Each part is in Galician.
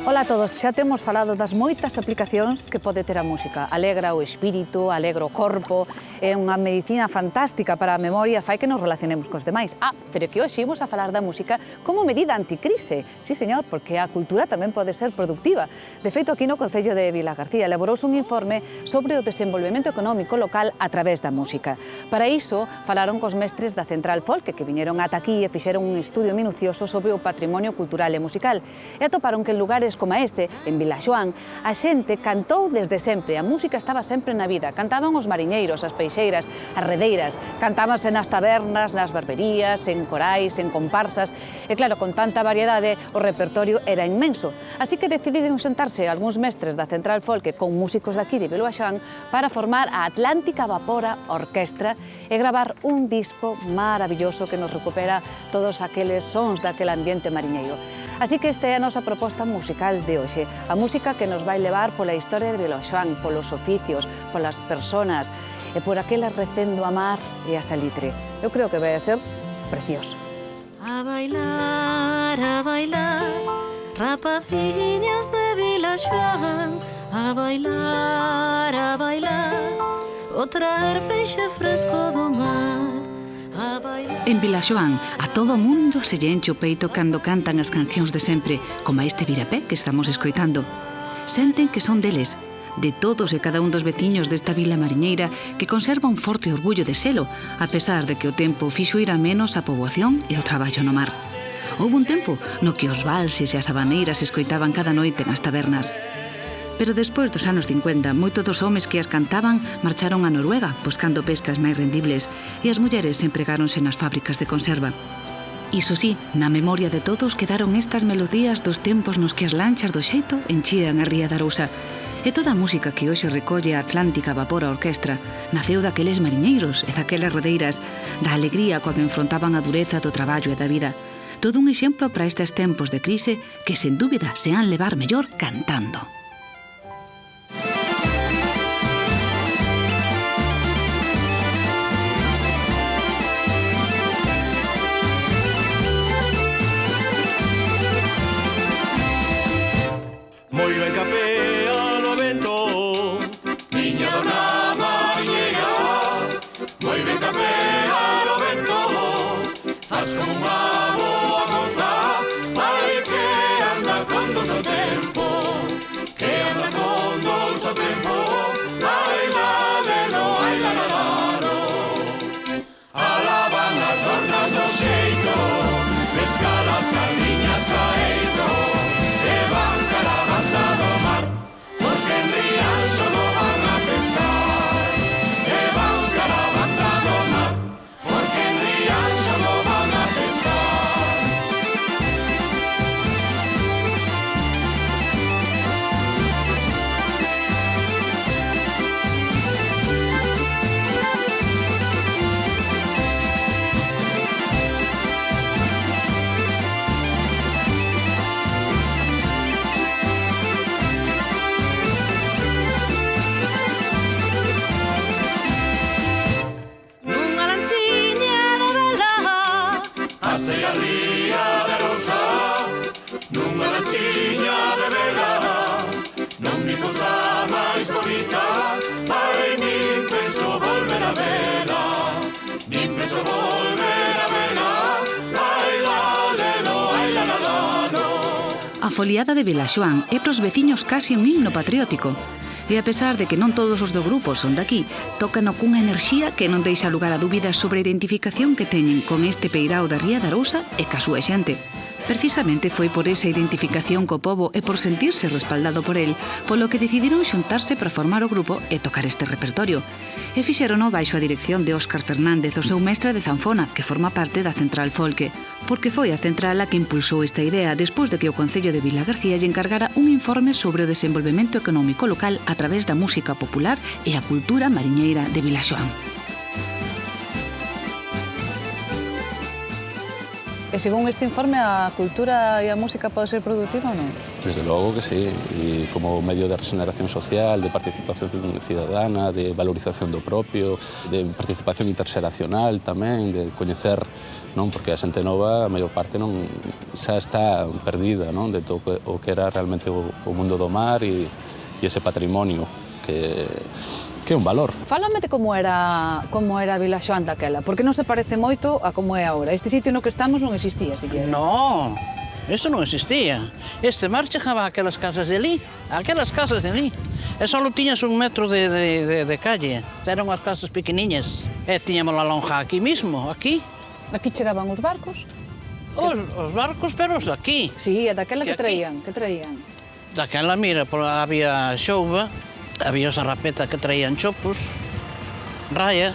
Ola a todos, xa temos falado das moitas aplicacións que pode ter a música. Alegra o espírito, alegra o corpo, é unha medicina fantástica para a memoria, fai que nos relacionemos cos demais. Pero que hoxe imos a falar da música como medida anticrise. Sí, señor, porque a cultura tamén pode ser productiva. De feito, aquí no Concello de Vilagarcía elaborouse un informe sobre o desenvolvemento económico local a través da música. Para iso, falaron cos mestres da Central Folk, que viñeron ata aquí e fixeron un estudio minucioso sobre o patrimonio cultural e musical. E atoparon que en lugares como este, en Vilaxoán, a xente cantou desde sempre, a música estaba sempre na vida, cantaban os mariñeiros, as peixeiras, as redeiras, cantábanse nas tabernas, nas barberías, en corais, en comparsas, e claro, con tanta variedade, o repertorio era inmenso. Así que decidiron xuntarse algúns mestres da Central Folk con músicos daqui de Vilaxoán para formar a Atlántica Vapora Orquestra e gravar un disco maravilloso que nos recupera todos aqueles sons daquele ambiente mariñeiro. Así que esta é a nosa proposta musical de hoxe. A música que nos vai levar pola historia de Vilaxoán, polos oficios, polas personas e por aquela recendo a mar e a salitre. Eu creo que vai a ser precioso. A bailar, rapaciñas de Vilaxoán. A bailar, o traer peixe fresco do mar. En Vilaxoán, a todo o mundo se lle enche o peito cando cantan as cancións de sempre, como este virapé que estamos escoitando. Senten que son deles, de todos e cada un dos veciños desta vila mariñeira que conserva un forte orgullo de selo, a pesar de que o tempo fixo ir a menos a poboación e o traballo no mar. Houve un tempo no que os valses e as habaneiras se escoitaban cada noite nas tabernas. Pero despois dos anos 50, moitos dos homes que as cantaban marcharon a Noruega buscando pescas máis rendibles e as mulleres empregáronse nas fábricas de conserva. Iso sí, na memoria de todos quedaron estas melodías dos tempos nos que as lanchas do xeito enchían a ría da Arousa. E toda a música que hoxe recolle a Atlántica Vapora Orquestra naceu daqueles mariñeiros e daquelas redeiras, da alegría coa que enfrontaban a dureza do traballo e da vida. Todo un exemplo para estes tempos de crise que, sen dúbida, se han levar mellor cantando. Moi ben capea no vento, miña dona mariñeira. Moi ben capea no vento, faz como unha boa moza. Ai que anda con dos ao tempo, que anda con dos ao tempo. Ai la lelo, ai la la laro. Alaban as dornas do xeito, pescar as sardiñas a eito. E van cara a banda do mar, porque en Rianxo non van a pescar. E van cara a banda do mar, porque en Rianxo non van a pescar. Nunha lanchiña de vela, Pasei a ría de Arousa, nunha lanchiña de vela. Non vi cosa máis bonita, ai nin penso volver a vela. Nin penso volver a vela, ai la lelo, ai la la la no. A foliada de Vilaxoán é pros veciños casi un himno patriótico. E a pesar de que non todos os do grupo son daqui, tócano cunha enerxía que non deixa lugar a dúbidas sobre a identificación que teñen con este peirao da ría da Arousa e ca súa xente. Precisamente foi por esa identificación co pobo e por sentirse respaldado por el, polo que decidiron xuntarse para formar o grupo e tocar este repertorio. E fixérono baixo a dirección de Óscar Fernández, o seu mestre de zanfona, que forma parte da Central Folk, porque foi a Central a que impulsou esta idea despois de que o Concello de Vilagarcía lle encargara un informe sobre o desenvolvemento económico local a través da música popular e a cultura mariñeira de Vilaxoán. E según este informe, a cultura e a música pode ser productiva ou non? Desde logo que sí, e como medio de regeneración social, de participación cidadana, de valorización do propio, de participación interxeracional tamén, de coñecer, non? Porque a xente nova, a maior parte, non xa está perdida, non? De todo o que era realmente o mundo do mar e ese patrimonio que é un valor. Fálame de como era Vilaxoán daquela, porque non se parece moito a como é agora. Este sitio no que estamos non existía, siquiera. No, eso non existía. Este mar chegaba a aquelas casas de ali, E só tiñas 1 metro de calle. Eran as casas pequeniñas. E tiñamos a lonja aquí mismo, aquí. Aquí chegaban os barcos? Os barcos, pero os daqui. Sí, e daquela que aquí? traían? Daquela, mira, había xouba, había os arrapeta que traían chopos, raya,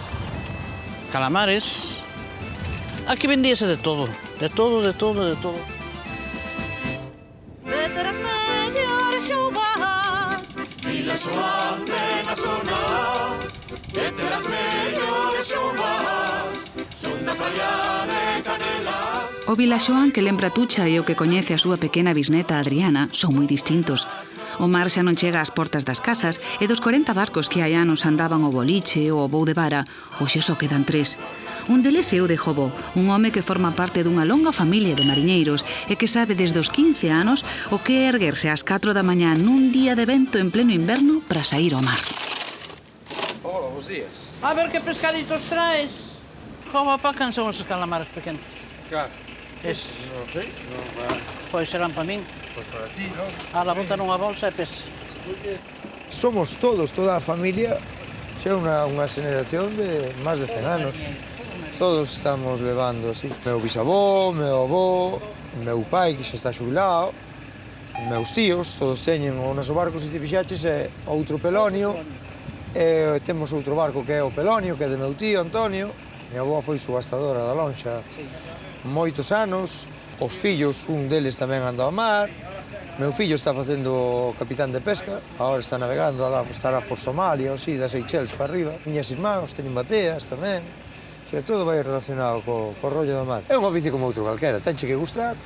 calamares. Aquí vendíase de todo, de todo. Vete as mellores xoubas, Vilaxoán ten a zona, vete as mellores xoubas, son da praia de Canelas. O Vilaxoán que lembra Tucha e o que coñece a súa pequena bisneta Adriana son moi distintos. O mar xa non chega ás portas das casas e dos 40 barcos que hai anos andaban o boliche ou o voo de vara, hoxe só quedan 3. Un deles é o de Jobó, un home que forma parte dunha longa familia de mariñeiros e que sabe desde os 15 anos o que é erguerse ás 4 da mañá nun día de vento en pleno inverno para sair ao mar. Hola, bons días. A ver que pescaditos traes. Como pa can son os calamares pequenos? Claro. Es. Non sei, non va. Pois serán para min. Pois para ti, non? Ala, botan unha bolsa e pes. Somos todos, toda a familia, xa unha xeneración de máis de 100 anos. Todos estamos levando así. Meu bisavó, meu avó, meu pai, que xa está xubilado, meus tíos, todos teñen o noso barco, se ti fixaches, é outro Pelonio, e temos outro barco que é o Pelonio, que é de meu tío, Antonio. Minha avó foi subastadora da lonxa moitos anos, os fillos, un deles tamén anda ao mar, meu fillo está facendo capitán de pesca, agora está navegando, estará por Somalia, ou si, das Seychelles para arriba. Miñas irmáns teñen bateas tamén, todo vai relacionado co rollo do mar. É un oficio como outro calquera, tenche que gustar,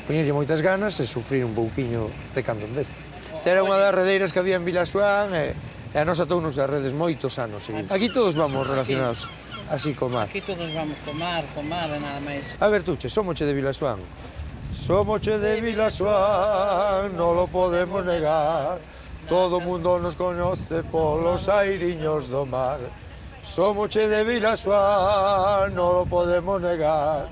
poñerlle moitas ganas e sufrir un pouquiño de cando en vez. Esta era unha das redeiras que había en Vilaxoán e a nosa tounos as redes moitos anos seguidos. Aquí todos vamos relacionados así co mar. Aquí todos vamos co mar e nada máis. A ver, Tuche, somoche de Vilaxoán. Somoche de Vilaxoán, non lo podemos negar. Todo o mundo nos coñece polos airiños do mar. Somoche de Vilaxoán, non lo podemos negar.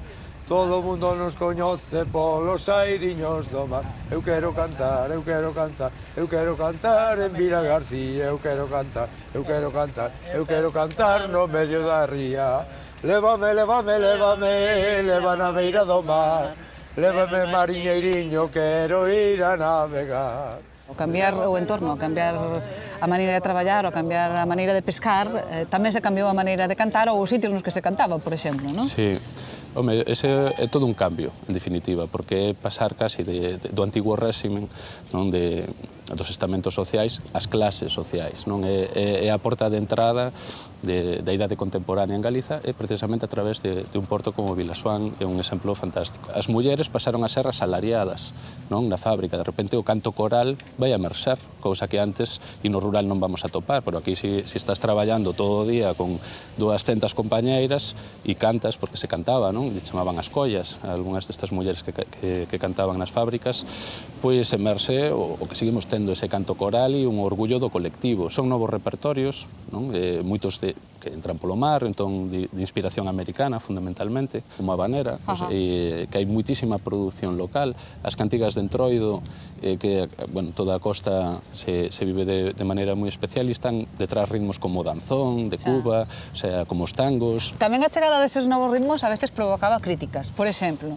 Todo o mundo nos coñece polos airiños do mar. Eu quero cantar, eu quero cantar, eu quero cantar en Vila García, eu quero cantar, eu quero cantar, eu quero cantar no medio da ría. Lévame, lévame, lévame, leva na beira do mar. Lévame, mariñeiriño, quero ir a navegar. O cambiar o entorno, o cambiar a maneira de traballar, o cambiar a maneira de pescar, tamén se cambiou a maneira de cantar ou os sitios nos que se cantaba, por exemplo, non? Sí. Home, ese é todo un cambio, en definitiva, porque é pasar casi do antigo réximen, non, dos estamentos sociais ás clases sociais, non? É a porta de entrada da idade contemporánea en Galiza e precisamente a través de un porto como Vilaxoán é un exemplo fantástico. As mulleres pasaron a ser asalariadas, non, na fábrica, de repente o canto coral vai a mercer, cousa que antes e no rural non vamos a topar, pero aquí si estás traballando todo o día con 200 compañeiras e cantas, porque se cantaba, non? Le chamaban as collas, algunhas destas mulleres que cantaban nas fábricas, pois emerxe o que seguimos tendo ese canto coral e un orgullo do colectivo. Son novos repertorios, non? Moitos que entran polo mar, entón de inspiración americana, fundamentalmente, como a habanera, que hai moitísima produción local. As cantigas de Entroido, que, bueno, toda a costa se vive de maneira moi especial e están detrás ritmos como o danzón, de Cuba, o sea, como os tangos. Tamén a chegada deses novos ritmos a veces provocaba críticas. Por exemplo,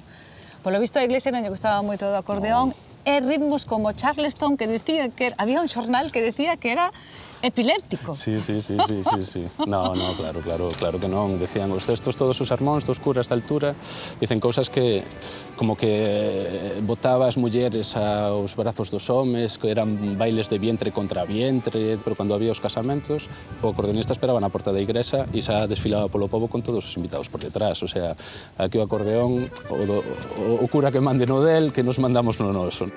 polo visto a Iglesia non lle gustaba moito do acordeón, e ritmos como Charleston, que decía que había un xornal que decía que era epiléptico. Sí. No, claro que non. Decían os textos todos os sermóns dos curas da altura, dicen cousas que como que botaba as mulleres aos brazos dos homes, que eran bailes de vientre contra vientre, pero cando había os casamentos, o acordeonista esperaba na porta da igrexa e xa desfilaba polo pobo con todos os invitados por detrás. O sea, aquí o acordeón, o cura que mande no del, que nos mandamos no noso.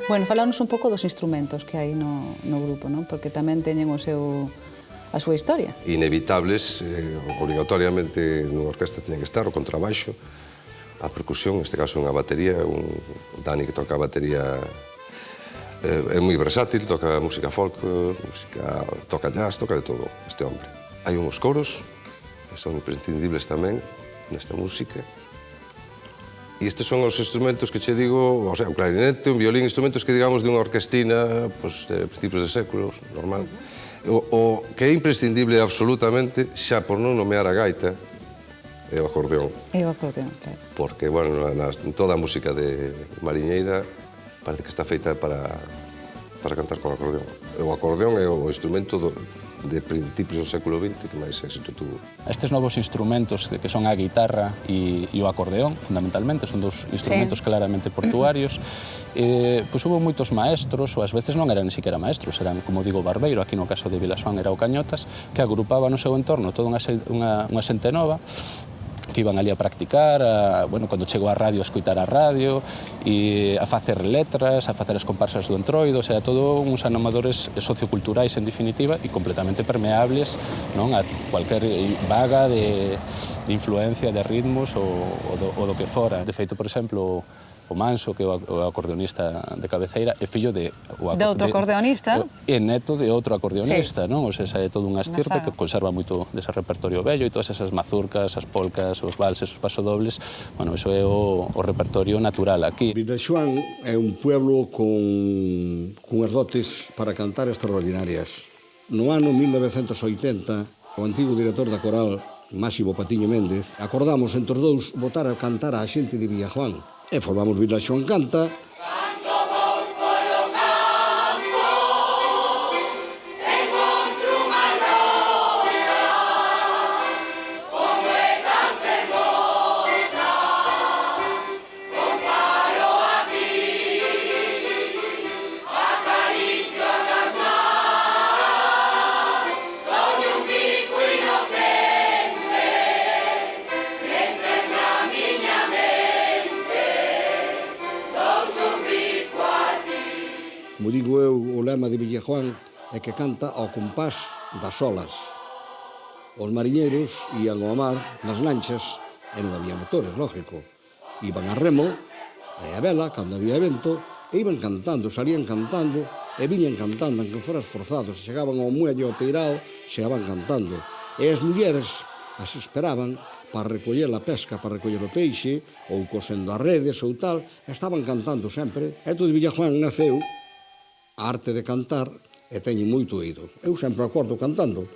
Bueno, falarnos un pouco dos instrumentos que hai no grupo, non? Porque tamén teñen a súa historia. Inevitables, obrigatoriamente nunha orquesta teñen que estar o contrabaixo, a percusión, neste caso unha batería, un Dani que toca a batería é moi versátil, toca música folk, toca jazz, toca de todo este hombre. Hai uns coros que son imprescindibles tamén nesta música. E estes son os instrumentos que che digo, o sea, un clarinete, un violín, instrumentos que digamos de unha orquestina, pues, de principios de séculos, normal. O que é imprescindible absolutamente, xa por non nomear a gaita, é o acordeón. É o acordeón, claro. Porque, bueno, toda a música de mariñeira parece que está feita para cantar con acordeón. O acordeón é o instrumento de principios do século XX que máis éxito tuvo. Estes novos instrumentos que son a guitarra e o acordeón, fundamentalmente, son dos instrumentos claramente portuarios. Pois hubo moitos maestros, ou ás veces non eran ni siquiera maestros, eran, como digo, barbeiro, aquí no caso de Vilaxoán era o Cañotas, que agrupaba no seu entorno toda unha xente nova, que iban ali a practicar, cando chegou a radio, a escoitar a radio, e a facer letras, a facer as comparsas do entroido, o sea, todo uns animadores socioculturais, en definitiva, e completamente permeables a cualquier vaga de influencia, de ritmos ou do que fora. De feito, por exemplo, o Manso, que é o acordeonista de cabeceira, é fillo de outro acordeonista. É neto de outro acordeonista, non? O sea, é toda unha estirpe que conserva moito dese repertorio vello e todas esas mazurcas, as polcas, os valses, os pasodobles. Bueno, iso é o repertorio natural aquí. Vilaxoán é un pueblo con unhas dotes para cantar extraordinarias. No ano 1980, o antigo director da coral, Máximo Patiño Méndez, acordamos entre os dous botar a cantar a xente de Vilaxoán. E formamos Vilaxoán Canta. digo eu, o lema de Villajuán é que canta ao compás das olas. Os mariñeiros ían ao mar nas lanchas e non había motores, lógico. Iban a remo e a vela, cando había vento, e iban cantando, salían cantando e viñan cantando, aunque foran esforzados. Chegaban ao muelle, ao peirao, chegaban cantando. E as mulleres as esperaban para recoller a pesca, para recoller o peixe, ou cosendo as redes ou tal, estaban cantando sempre. E todo Villajuán naceu a arte de cantar e teñen moito oído. Eu sempre acordo cantando.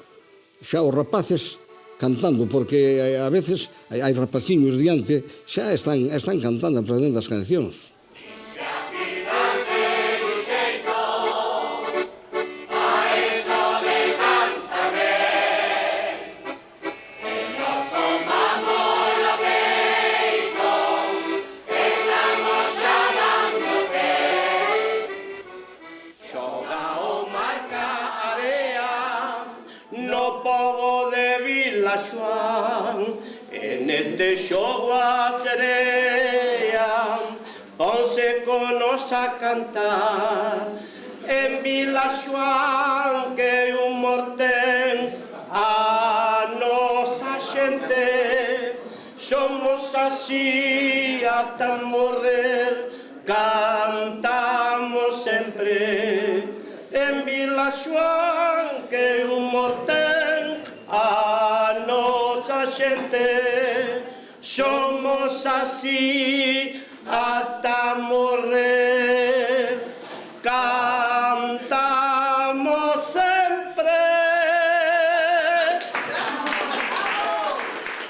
Xa os rapaces cantando, porque a veces hai rapaciños diante, xa están cantando, aprendendo as cancións. En este xogo a serea ponse conos a cantar en Vilaxoán que un morten a nosa xente somos así hasta morrer cantamos sempre en Vilaxoán que un morten a nosa xente somos así hasta morrer cantamos sempre.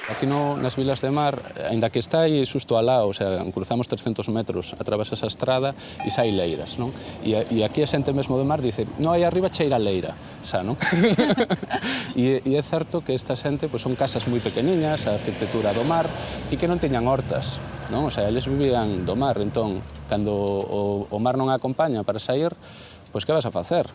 Aquí nas vilas de mar, aínda que está aí xusto alá, o sea, cruzamos 300 metros, atravesas a estrada e sai leiras, non? E aquí a xente mesmo do mar dice, no, aí arriba cheira leira, xa, non? E é certo que esta xente son casas moi pequeniñas, a arquitectura do mar, e que non teñan hortas, non? O sea, eles vivían do mar, entón, cando o mar non a acompaña para sair, pois que vas a facer?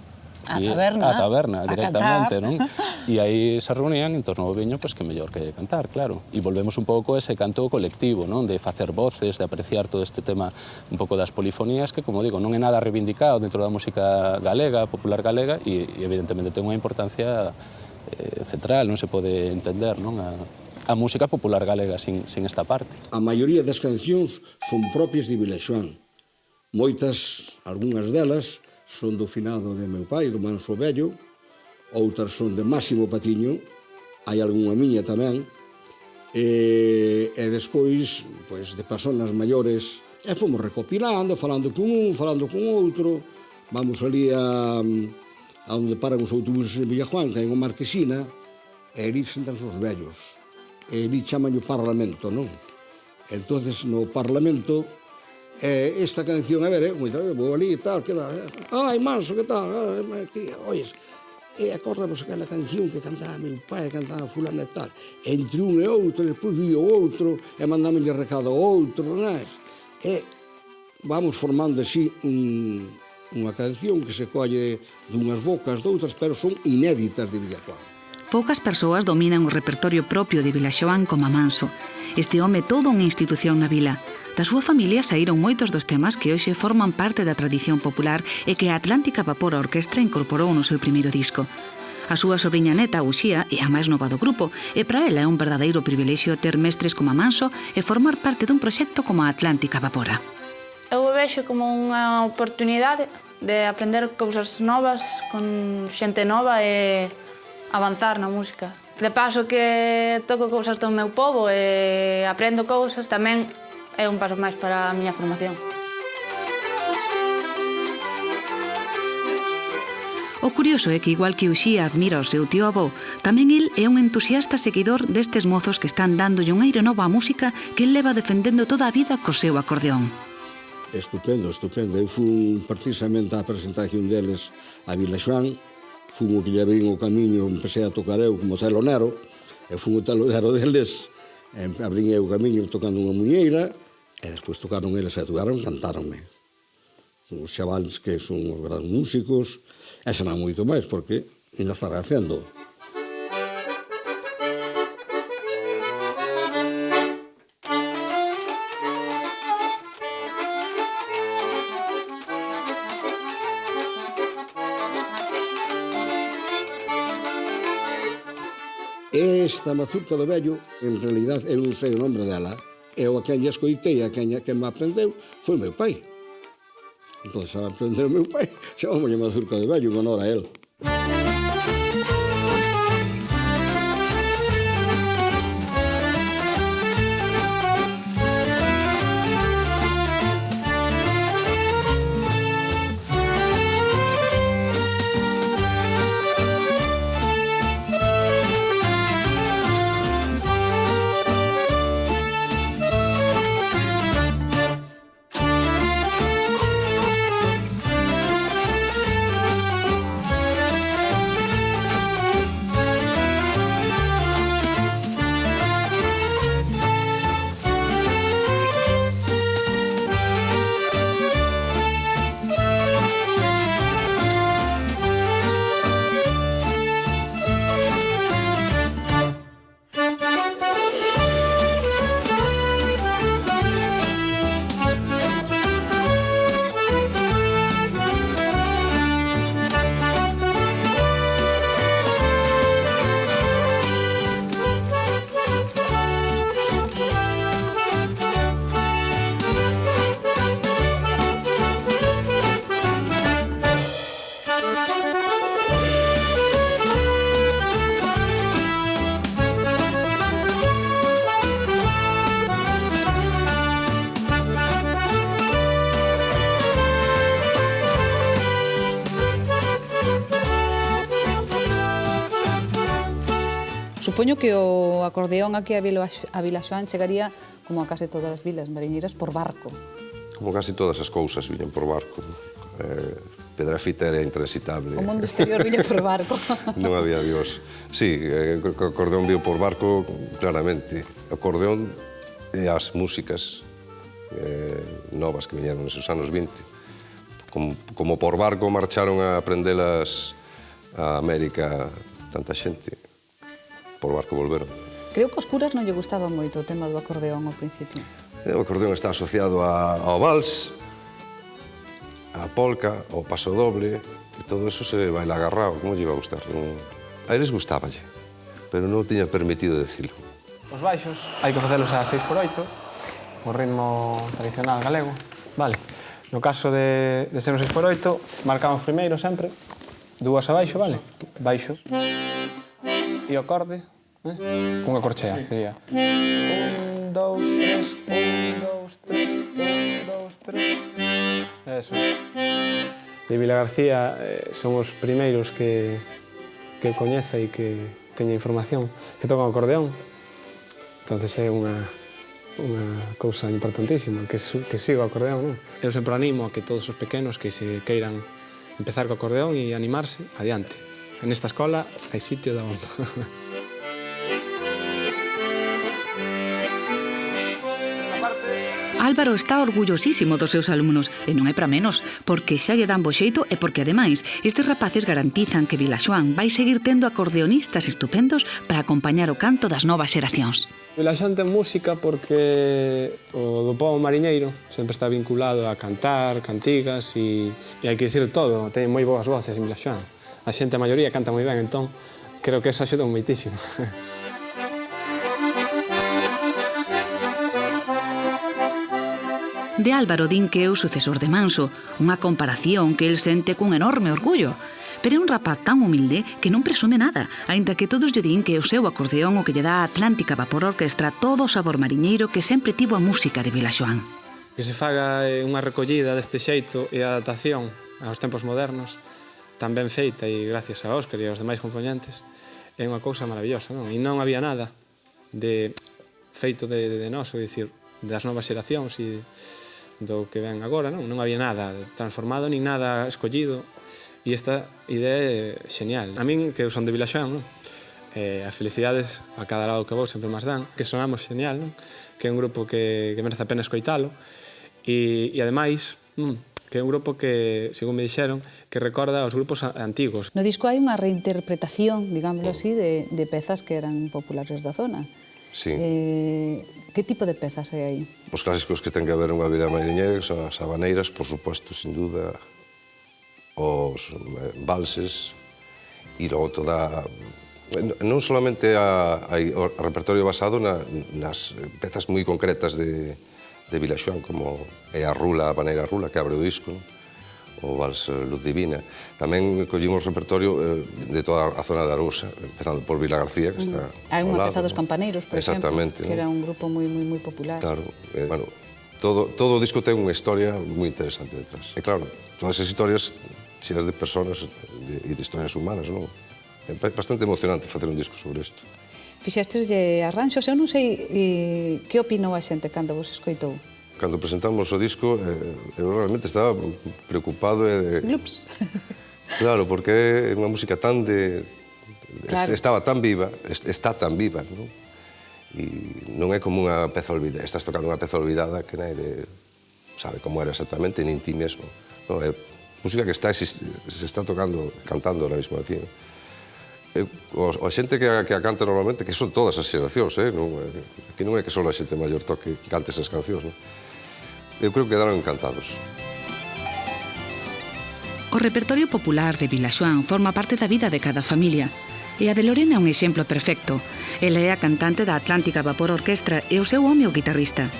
A taberna. A taberna, directamente, non? E aí se reunían en torno ao viño, pois que mellor que cantar, claro. E volvemos un pouco a ese canto colectivo, non? De facer voces, de apreciar todo este tema un pouco das polifonías, que, como digo, non é nada reivindicado dentro da música galega, popular galega, e evidentemente ten unha importancia central, non se pode entender, non? A música popular galega sin esta parte. A maioría das cancións son propias de Vilaxoán. Moitas, algunhas delas, son do finado de meu pai, do Manso Vello, outras son de Máximo Patiño, hai algunha miña tamén, e despois, pois, de personas maiores, e fomos recopilando, falando con un, falando con outro, vamos ali a onde paran os autobuses de Villajuán, que hai unha marquesina, e ali sentan os vellos, e ali chaman o Parlamento, non? Entonces, no Parlamento, esta canción, a ver, vou ali e tal, que dá, ai, Manso, que tal, ois, e acordamos aquela canción que cantaba meu pai, cantaba fulano e tal, entre un e outro, despois vi o outro, e mandámoslle recado ao outro, non é? E vamos formando así unha canción que se colle dunhas bocas doutras, pero son inéditas de Villajuán. Poucas persoas dominan o repertorio propio de Vilaxoán como Manso. Este home todo unha institución na vila. Da súa familia saíron moitos dos temas que hoxe forman parte da tradición popular e que a Atlántica Vapor Orquestra incorporou no seu primeiro disco. A súa sobrinha neta, Uxía, é a máis nova do grupo, e para ela é un verdadeiro privilexio ter mestres como Manso e formar parte dun proxecto como a Atlántica Vapora. Eu o vexo como unha oportunidade de aprender cousas novas con xente nova e avanzar na música. De paso que toco cousas do meu pobo e aprendo cousas, tamén é un paso máis para a miña formación. O curioso é que, igual que Uxía admira o seu tío avó, tamén el é un entusiasta seguidor destes mozos que están dándolle un aire novo á música que el leva defendendo toda a vida co seu acordeón. Estupendo, estupendo. Eu fui precisamente á presentación deles a Vilaxoán, fui o que lle abrín o camiño, empecé a tocar eu como telonero, e fui o telonero deles, abrín eu o camiño tocando unha muñeira, e despois tocaron eles e tocaron, cantáronme. Os chavales que son os grandes músicos, e xa non moito máis, porque ainda estará facendo. Esta mazurca do vello, en realidad, eu non sei o nombre dela, eu a quen lle escoitei, a quen me aprendeu, foi o meu pai. Entón, se aprendeu o meu pai, chamámoslle mazurca do vello, en honor a él. Supoño que o acordeón aquí a Vilaxoán chegaría, como a case todas as vilas mariñeiras, por barco. Como casi todas as cousas viñan por barco. Pedrafita era intransitable. O mundo exterior viña por barco. Non había Dios. Sí, o acordeón viu por barco claramente. O acordeón e as músicas novas que viñeron neses anos 20. Como por barco marcharon a aprendelas a América tanta xente. Por barco volveron. Creo que aos curas non lle gustaba moito o tema do acordeón ao principio. O acordeón está asociado ao vals, a polca, ao paso doble, e todo eso se baila agarrado. Como lle iba a gustar? A eles gustáballe, pero non tiña permitido decirlo. Os baixos hai que facelos a 6x8, o ritmo tradicional galego. Vale. No caso de ser un 6x8, marcamos primeiro sempre, dúas abaixo, vale? Baixo. E o acorde, cunha corchea, sería 1, 2, 3, 1, 2, 3, 1, 2, 3. Eso. De Vila García son os primeiros que coñeza e que teña información que tocan o acordeón. Entonces é unha cousa importantísima que siga o acordeón, non? Eu sempre animo a que todos os pequenos que se queiran empezar co acordeón e animarse, adiante. En esta escola hai sitio de abondo. Álvaro está orgullosísimo dos seus alumnos, e non é para menos, porque xa lle dan bo xeito e porque, ademais, estes rapaces garantizan que Vilaxoán vai seguir tendo acordeonistas estupendos para acompañar o canto das novas xeracións. Vilaxoán ten música porque o do pobo mariñeiro sempre está vinculado a cantar, cantigas e hai que dicir todo, ten moi boas voces en Vilaxoán. A xente, a maioría, canta moi ben, entón creo que eso axuda moitísimo. De Álvaro din que é o sucesor de Manso, unha comparación que el sente cun enorme orgullo. Pero é un rapaz tan humilde que non presume nada, aínda que todos lle din que é o seu acordeón o que lle dá a Atlántica Vapor Orquestra todo o sabor mariñeiro que sempre tivo a música de Vilaxoán. Que se faga unha recollida deste xeito e a adaptación aos tempos modernos, tan ben feita e gracias a Óscar e aos demais componentes, é unha cousa maravillosa, non? E non había nada de feito de nós, ou dicir, das novas xeracións e do que ven agora, non? Non había nada transformado, nin nada escollido, e esta idea é genial. A min, que eu son de Vilaxoán, non? As felicidades a cada lado que vou sempre máis dan, que sonamos genial, non? Que é un grupo que merece a pena escoitalo, e ademais, que é un grupo que, según me dixeron, que recorda aos grupos antigos. No disco hai unha reinterpretación, digámoslo así, de pezas que eran populares da zona. Sí. Que tipo de pezas hai aí? Os clásicos que ten que haber unha vila mariñeira son as habaneiras, por suposto, sin duda, os valses, e logo toda Non solamente hai o repertorio basado nas pezas moi concretas de Vilaxoán, como é a Rula, a Baneira Rula, que abre o disco, o Vals Luz Divina. Tamén collimos repertorio de toda a zona de Arousa, empezando por Vila García, que está Hai ao unha lado. peza dos Campaneiros, por exemplo, Exactamente, que era un grupo moi popular. Claro, bueno, todo o disco ten unha historia moi interesante detrás. E claro, todas as historias cheras de personas e de historias humanas, non? É bastante emocionante facer un disco sobre isto. Fixesteslle arranxos, eu non sei que opinou a xente cando vos escoitou. Cando presentamos o disco, eu realmente estaba preocupado Glups. Claro, porque é unha música tan Claro. estaba tan viva, está tan viva, non? E non é como unha peza olvidada, estás tocando unha peza olvidada que naide sabe como era exactamente, nin ti mesmo. Non, é música que se está tocando, cantando ahora mismo aquí. A xente que a canta normalmente, que son todas as xeracións, que non é que só a xente maior toque, cante esas cancións, non? Eu creo que quedaron encantados. O repertorio popular de Vilaxoán forma parte da vida de cada familia. E a de Lorena é un exemplo perfecto. Ela é a cantante da Atlántica Vapor Orquestra e o seu home o guitarrista.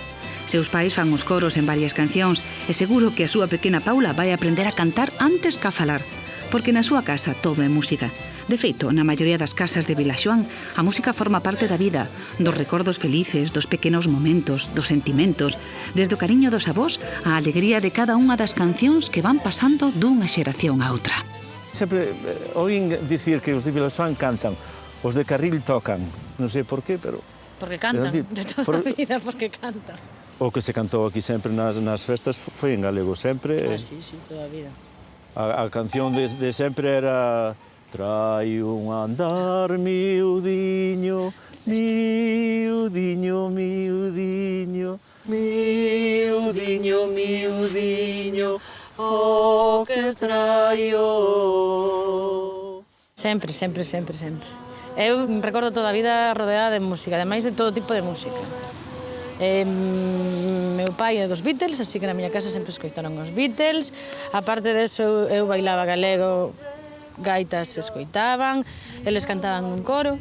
Seus pais fan os coros en varias cancións e seguro que a súa pequena Paula vai aprender a cantar antes que a falar, porque na súa casa todo é música. De feito, na maioría das casas de Vilaxoán, a música forma parte da vida, dos recordos felices, dos pequenos momentos, dos sentimentos, desde o cariño dos avós á alegría de cada unha das cancións que van pasando dunha xeración a outra. Sempre oín dicir que os de Vilaxoán cantan, os de Carril tocan, non sei por qué, pero... Porque cantan, de toda a vida, porque cantan. O que se cantou aquí sempre nas festas foi en galego sempre. Sí, toda a vida. A canción de sempre era... Trai un andar miudiño, miudiño, miudiño, miudiño, miudiño, o que traio. Sempre. Eu recordo toda a vida rodeada de música, ademais de todo tipo de música. Meu pai é dos Beatles, así que na miña casa sempre escoitaron os Beatles. Aparte deso, eu bailaba galego, gaitas escoitaban, eles cantaban nun coro,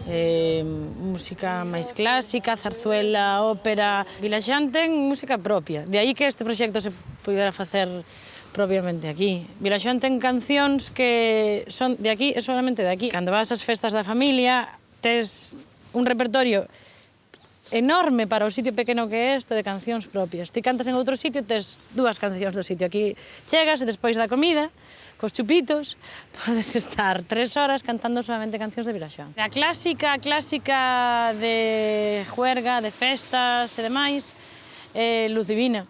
música máis clásica, zarzuela, ópera. Vilaxoán ten música propia, de aí que este proxecto se pudera facer propiamente aquí. Vilaxoán ten cancións que son de aquí e solamente de aquí. Cando vas ás festas da familia, tes un repertorio enorme para o sitio pequeno que é este de cancións propias. Ti cantas en outro sitio, tes dúas cancións do sitio. Aquí chegas e despois da comida, cos chupitos, podes estar 3 horas cantando solamente cancións de Vilaxoán. A clásica de juerga, de festas e demais, é Luz Divina,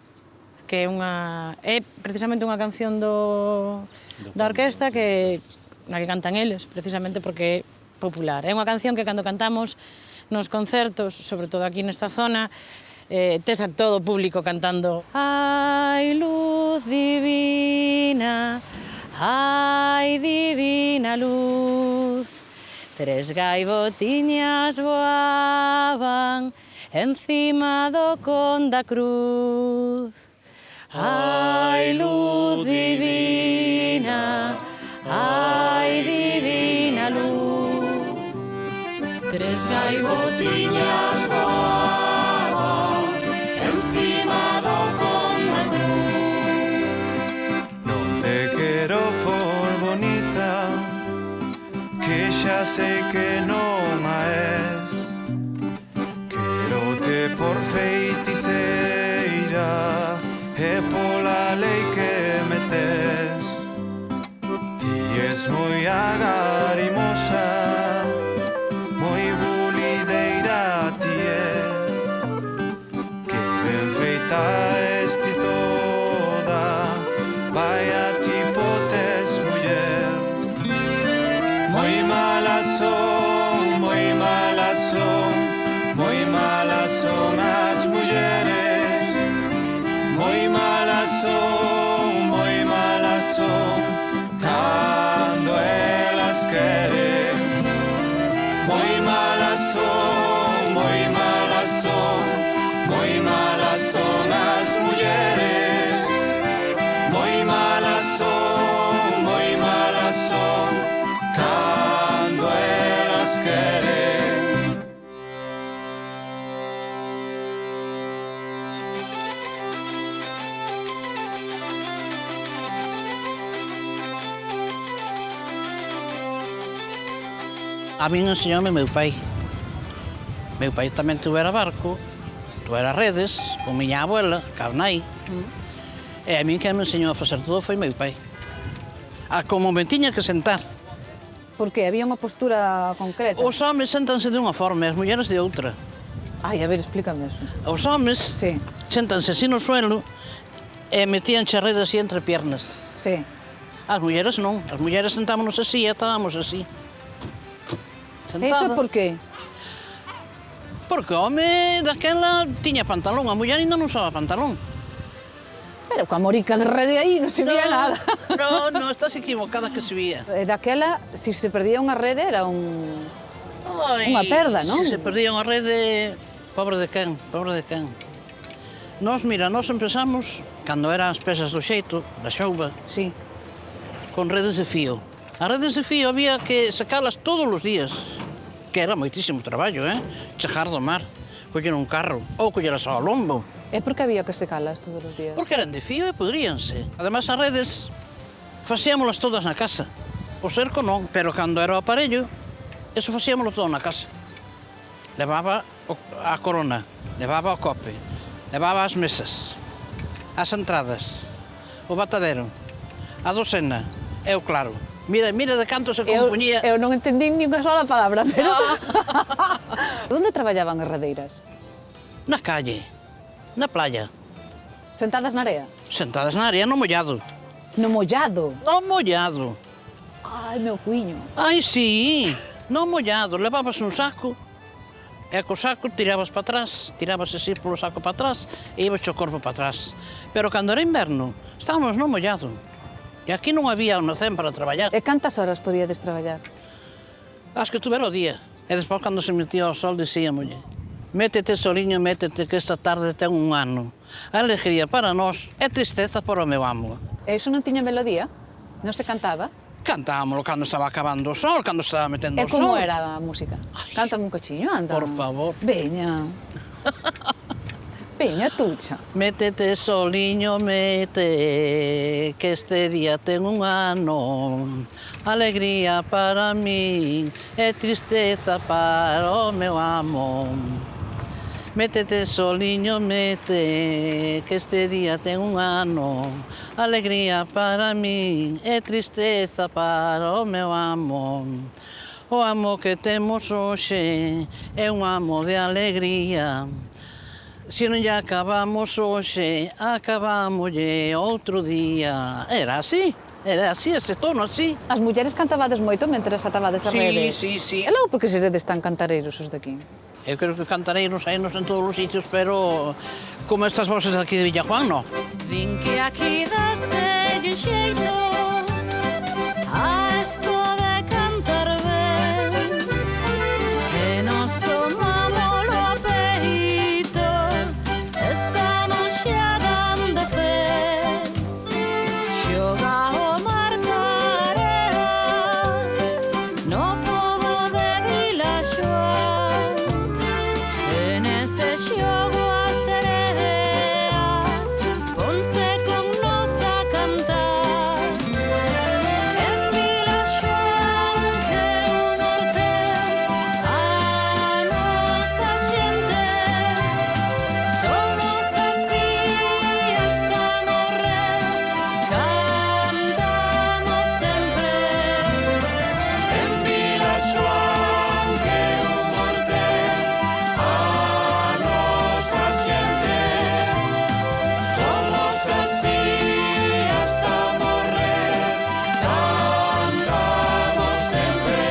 que é precisamente unha canción da orquesta na que cantan eles, precisamente porque é popular. É unha canción que cando cantamos nos concertos, sobre todo aquí nesta zona, tes a todo o público cantando Ai, luz divina, ai, divina luz, 3 gaivotiñas voaban encima do con da cruz. Ai, luz divina, ai, divina luz, 3 gaivotiñas voaban encima do con da cruz. Non te quero por bonita, que xa sei que non a es. Quero-te por feiticeira e pola lei que me tes. Ti es moi agarimosa, moi bulideira ti es. Que ben feita esti toda, vai a tipo tes muller. Moi malas son A min enseñoume meu pai. Meu pai tamén tuvera barco, tuvera redes, con miña abuela, Carnai. E a min que me enseñou a facer todo foi meu pai. Como me tiña que sentar. Porque había unha postura concreta. Os homes sentanse de unha forma e as mulleres de outra. Ai, a ver, explícame eso. Os homes sentanse así no suelo e metían redes así entre piernas. Sí. As mulleres non. As mulleres sentámonos así e estábamos así. Sentada. Eso por qué? Porque o home daquela tiña pantalón, a muller ainda non usaba pantalón. Pero coa morica de rede aí non se vía nada. No, estás equivocada que se vía. Daquela, se se perdía unha rede, era unha perda, non? Se se perdía unha rede, pobre de quen. Nós empezamos, cando eran as pesas do xeito, da xouba, con redes de fío. As redes de fío había que sacalas todos os días, que era moitísimo traballo, chegar do mar, coller un carro, ou colleras ao lombo. E por que había que secalas todos os días? Porque eran de fío e poderíanse. Ademais, as redes facíamolas todas na casa. O cerco non, pero cando era o aparello, eso facíamolo todo na casa. Levaba a corona, levaba o cope, levaba as mesas, as entradas, o batadero, a docena e o claro. Mira de canto se compoñía. Eu non entendín ni unha sola palabra, pero... Onde traballaban as redeiras? Na calle, na playa. Sentadas na area? Sentadas na area, no mollado. No mollado? No mollado. Ai, meu cuiño. Ai, sí, no mollado. Levabas un saco e co saco tirabas para atrás, tirabas así polo saco para atrás e ibas o corpo para atrás. Pero cando era inverno, estábamos no mollado. E aquí non había un océn para traballar. E cantas horas podíades traballar? As que tuvera o día. E despois, cando se metía o sol, dicíamolle: métete, soliño, métete, que esta tarde ten un ano. A alegría para nós é tristeza para o meu amo. E iso non tiña melodía? Non se cantaba? Cantámoslo cando estaba acabando o sol, cando estaba metendo o sol. E como era a música? Cántame un cochiño, anda. Por favor. Veña. Veña, tucha. Métete, soliño, mete, que este día ten un ano. Alegría para min e tristeza para o meu amo. Métete, soliño, mete, que este día ten un ano. Alegría para min e tristeza para o meu amo. O amo que temos hoxe é un amo de alegría. Se non lle acabamos hoxe, acabámoslle outro día. Era así, ese tono así. As mulleres cantabades moito mentre atabades as redes? Sí. E logo por que seredes tan cantareiros os daqui? Eu creo que cantareiros hai en todos os sitios, pero como estas voces aquí de Villajuán, no. Vin que aquí dase un xeito a esto de cantar ben, que nos tomamos o peito, estamos xa dando fe. Xoga o mar carea no pobo de Vilaxoán, en ese xogo a serea ponse con nos a cantar. En Vilaxoán que o norte a nosa xente somos así hasta morrer, cantamos sempre. En Vilaxoán que o norte a nosa xente somos así hasta morrer, cantamos sempre.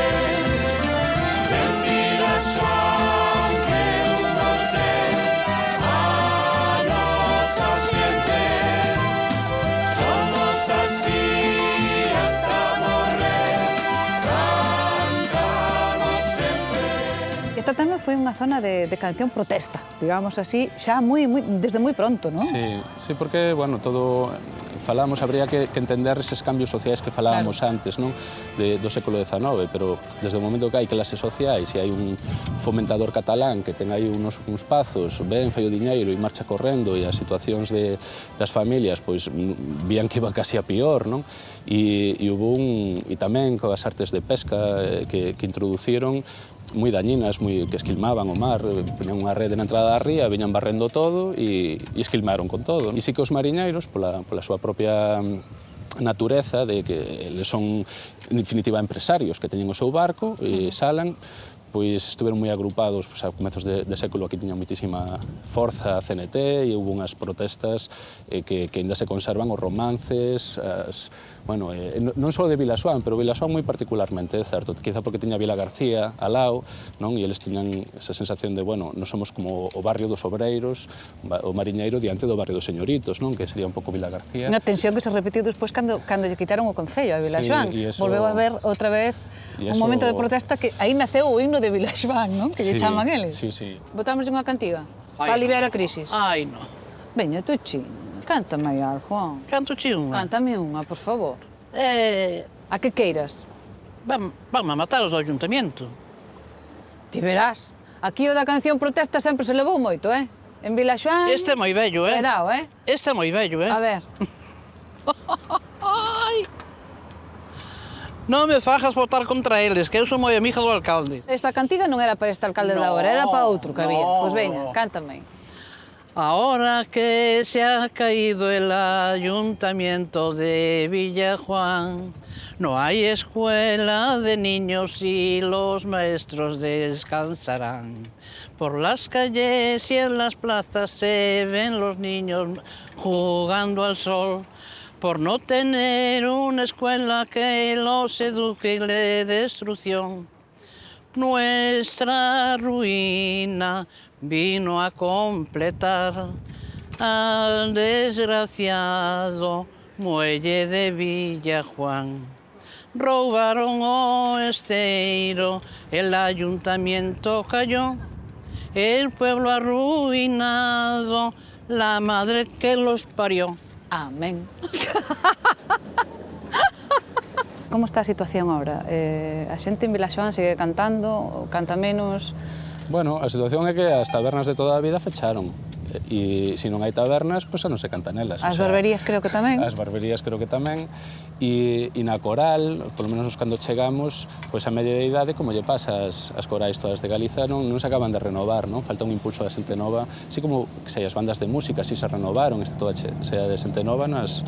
En Vilaxoán que o norte a nosa xente somos así hasta morrer, cantamos sempre. Esta tamén foi unha zona de canción protesta, digamos así, xa desde moi pronto, non? Sí, porque, bueno, todo falamos, habría que entender eses cambios sociais que falábamos antes, non? Do século XIX, pero desde o momento que hai clases sociais e hai un fomentador catalán que ten aí uns pazos, ven, fai o diñeiro e marcha correndo, e as situacións das familias pois vían que iba casi a pior, non? E tamén coas artes de pesca que introduciron moi dañinas, que esquilmaban o mar, poñían unha rede na entrada da ría, viñan barrendo todo e esquilmaron con todo. E si que os mariñeiros, pola súa propia natureza, de que eles son, en definitiva, empresarios que teñen o seu barco e salan, pois estuveron moi agrupados a comezos de século. Aquí tiña moitísima forza a CNT e houve unhas protestas que ainda se conservan, os romances, non só de Vilaxoán, pero Vilaxoán moi particularmente, é certo, quizá porque tiña Vila García al lado, non? E eles tiñan esa sensación de, non somos como o barrio dos obreiros, o mariñeiro diante do barrio dos señoritos, non? Que sería un pouco Vila García. Unha tensión que se repetiu despois cando lle quitaron o concello a Vilaxoán. Volveu a ver outra vez un momento de protesta que aí naceu o himno de Vilaxoán, non? Que lle chaman eles. Sí. Botamos unha cantiga para aliviar a crisis. Ai, no. Veña, tú, Chi, cántame algo, Juan. Canto Chi unha? Cántame unha, por favor. A que queiras? Van a matar os do ayuntamiento. Ti verás. Aquí o da canción protesta sempre se levou moito, En Vilaxoán... Este é moi bello, Cuidado, Este é moi bello, A ver. Ai! Non me fajas votar contra eles, que eu sou moi amiga do alcalde. Esta cantiga non era para este alcalde de agora, era para outro que había. Pois veña, cántame. Ahora que se ha caído el ayuntamiento de Villajuán, no hay escuela de niños y los maestros descansarán. Por las calles y en las plazas se ven los niños jugando al sol, por no tener una escuela que los eduque y le destrucción. Nuestra ruina vino a completar al desgraciado muelle de Villajuán. Robaron o esteiro, el ayuntamiento cayó, el pueblo arruinado, la madre que los parió. Amén. Como está a situación ahora? A xente en Vilaxoán segue cantando, canta menos? Bueno, a situación é que as tabernas de toda a vida fecharon. E se non hai tabernas, pois xa non se canta nelas. As barberías creo que tamén. As barberías creo que tamén. E na coral, polo menos cando chegamos, pois a media de idade, como lle pasa as corais todas de Galiza, non se acaban de renovar, non? Falta un impulso da xente nova, así como que sei, as bandas de música, si se renovaron, toda sea de xente nova, nas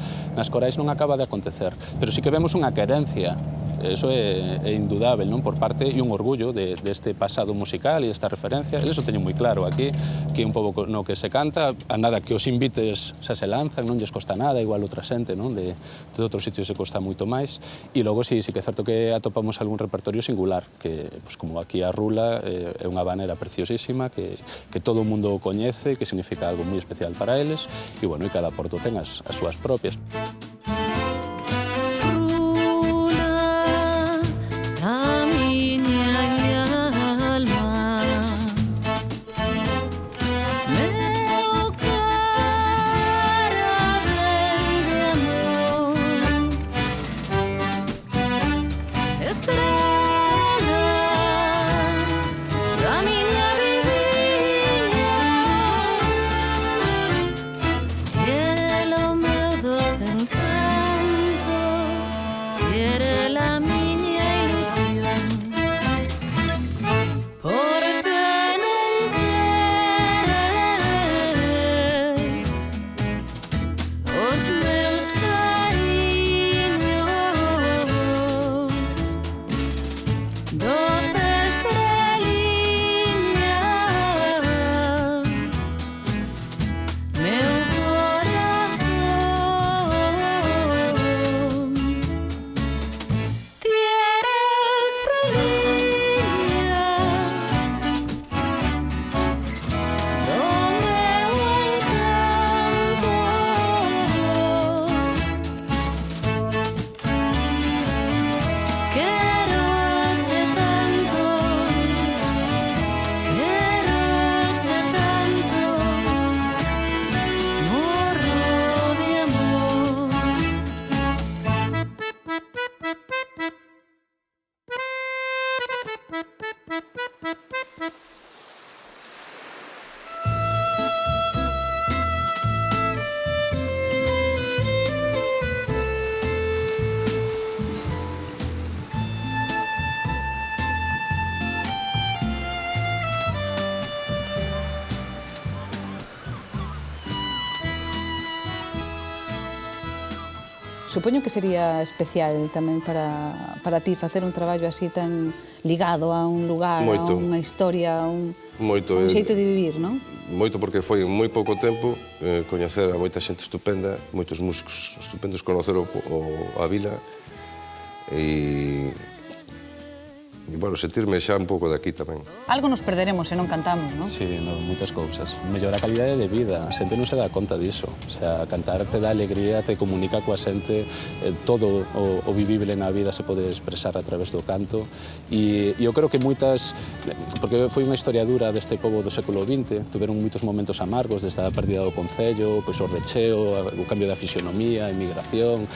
corais non acaba de acontecer. Pero sí que vemos unha querencia, eso é indudable, non? Por parte e un orgullo deste pasado musical e desta referencia. Eles o teñen moi claro aquí, que é un pouco no que se canta, a nada que os invites xa se lanzan, non lles costa nada, igual outra xente, non? De outros sitios se costa moito máis. E logo sí que é certo que atopamos algún repertorio singular, que, como aquí a Rula, é unha habanera preciosísima, que todo o mundo coñece, que significa algo moi especial para eles, e, bueno, e cada porto ten as súas propias. Cielo meu doce Supoño que sería especial tamén para ti facer un traballo así tan ligado a un lugar, a unha historia, a un xeito de vivir, non? Moito porque foi en moi pouco tempo coñecer a moita xente estupenda, moitos músicos estupendos, conocer a vila e bueno, sentirme xa un pouco de aquí tamén. Algo nos perderemos se non cantamos, non? Sí, moitas cousas. Mellora a calidade de vida, a xente non se dá conta diso. O sea, cantar te dá alegría, te comunica coa xente, todo o vivible na vida se pode expresar a través do canto. E eu creo que moitas, porque foi unha historia dura deste pobo do século XX, tuveron moitos momentos amargos, desde a pérdida do concello, pois o recheo, o cambio da fisionomía, a emigración,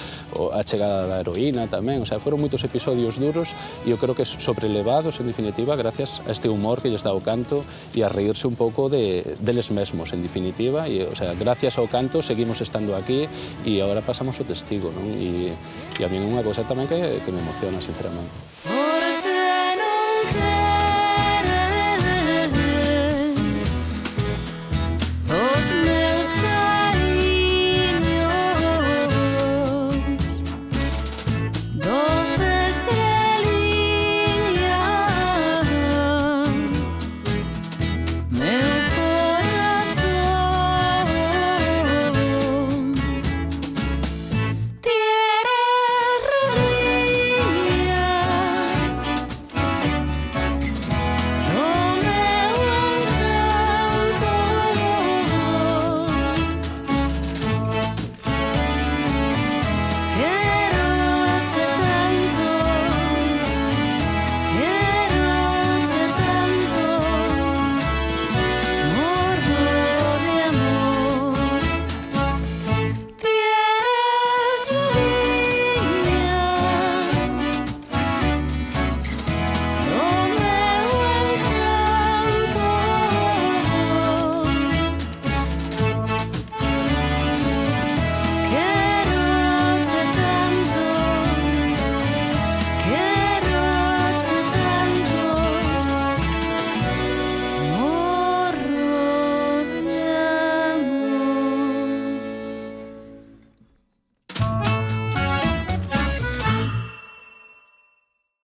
a chegada da heroína tamén, o sea, foron moitos episodios duros e eu creo que sobrelevados, en definitiva, gracias a este humor que lles dá o canto e a reírse un pouco deles mesmos, en definitiva, e, o sea, gracias ao canto seguimos estando aquí e agora pasamos o testigo, non? E a mí é unha cousa tamén que me emociona, sinceramente.